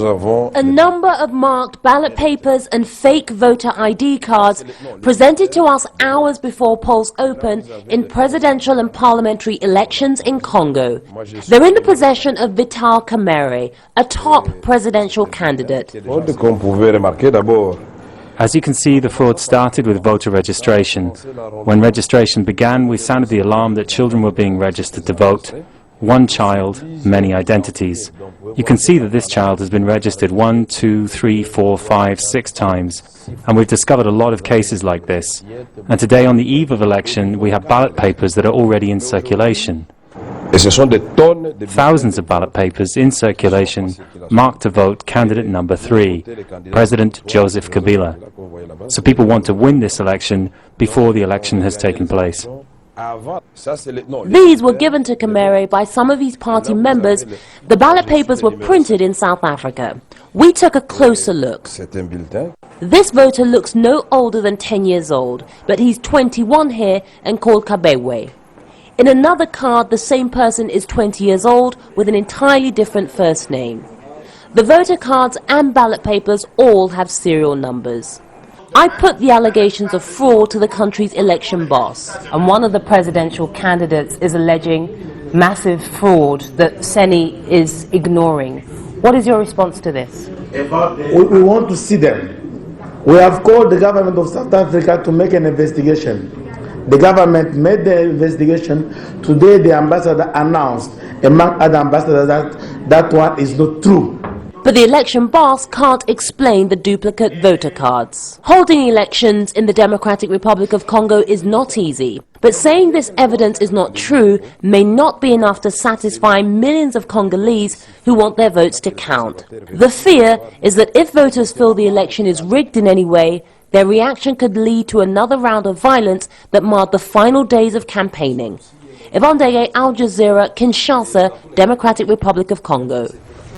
A number of marked ballot papers and fake voter ID cards presented to us hours before polls open in presidential and parliamentary elections in Congo. They're in the possession of Vital Kamhere, a top presidential candidate. As you can see, the fraud started with voter registration. When registration began, we sounded the alarm that children were being registered to vote. One child, many identities. You can see that this child has been registered 1, 2, 3, 4, 5, 6 times. And we've discovered a lot of cases like this. And today, on the eve of election, we have ballot papers that are already in circulation. Thousands of ballot papers in circulation marked to vote candidate number 3, President Joseph Kabila. So people want to win this election before the election has taken place. These were given to Kamhere by some of his party members. The ballot papers were printed in South Africa. We took a closer look. This voter looks no older than 10 years old, but he's 21 here and called Kabewe. In another card, the same person is 20 years old with an entirely different first name. The voter cards and ballot papers all have serial numbers. I put the allegations of fraud to the country's election boss, and one of the presidential candidates is alleging massive fraud that Seni is ignoring. What is your response to this? We want to see them. We have called the government of South Africa to make an investigation. The government made the investigation. Today the ambassador announced, among other ambassadors, that one is not true. But the election boss can't explain the duplicate voter cards. Holding elections in the Democratic Republic of Congo is not easy. But saying this evidence is not true may not be enough to satisfy millions of Congolese who want their votes to count. The fear is that if voters feel the election is rigged in any way, their reaction could lead to another round of violence that marred the final days of campaigning. Yvonne Dege, Al Jazeera, Kinshasa, Democratic Republic of Congo.